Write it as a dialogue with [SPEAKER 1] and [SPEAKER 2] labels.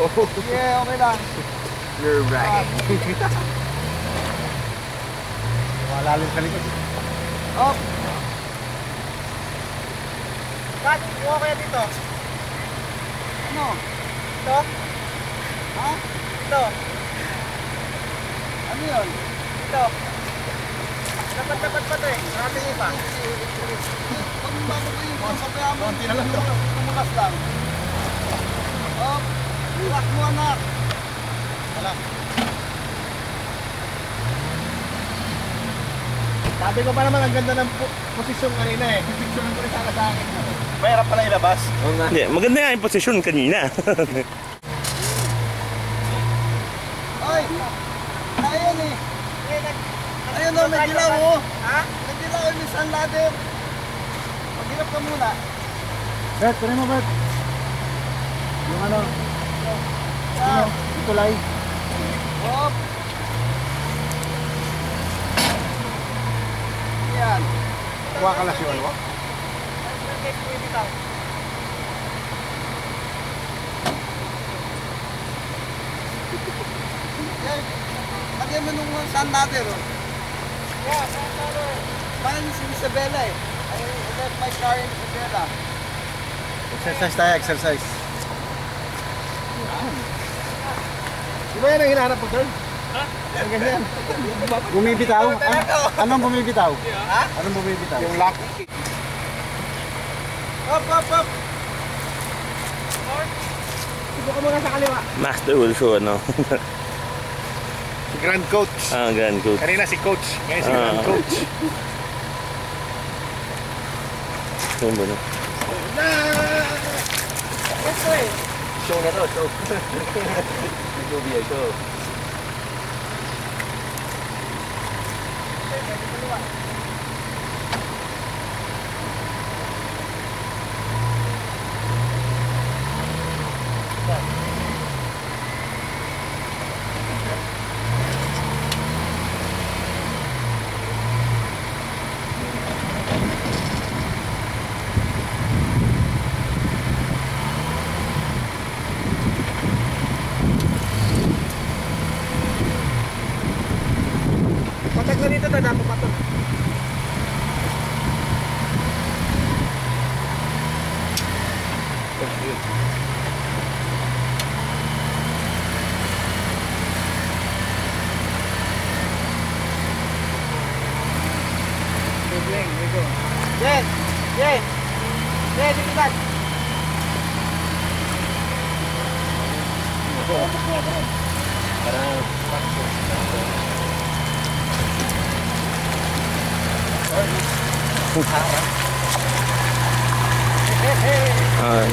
[SPEAKER 1] Yeah, okay lang.
[SPEAKER 2] You're right.
[SPEAKER 1] Malalim sa likod. Up. Kat, kuha kaya dito. Ano? Ito? Ha? Ito. Ano yun? Ito. Dapat pa ito eh. Maraming iba. Pag bago ko yung pasabayaan mo, konti na lang ito. Tumukas lang. Up. Iwak mo anak. Wala. Sabi ko pa naman ang ganda ng posisyon kanina eh. Posisyon ko rin sana sa akin. Mahirap pala ilabas.
[SPEAKER 3] Hindi, maganda nga yung posisyon kanina.
[SPEAKER 1] Ay! Ayun eh. Ayun o, may dilaw o. Ha? May dilaw yung isang ladder. Maghilap ka muna. Bert, kunin mo Bert. Yung ano? Yung tulay. Hop! Yan. Kuha ka lang si Walwa. Lagyan mo nung sand ladder. Yeah, sand ladder. Paano si Isabella eh? I left my car in Isabella. Exercise tayo, exercise. Di ba yan ang hinahanap mo, girl? Ha? Ganyan. Bumibitaw? Anong bumibitaw? Ha? Anong bumibitaw? Yung lock. Up, up, up! Subukan mo na sa kaliwa.
[SPEAKER 3] Master will show, ano?
[SPEAKER 2] Si Grand Coach.
[SPEAKER 3] Grand Coach.
[SPEAKER 2] Kanina si Coach. Ngayon si Grand Coach.
[SPEAKER 3] Saan ba na?
[SPEAKER 1] Ito eh.
[SPEAKER 2] Show na to, show. Ito biya, show.
[SPEAKER 1] Patag na dito, dapat patag. Yes! Yes! Yes, dito ka!
[SPEAKER 3] Ah,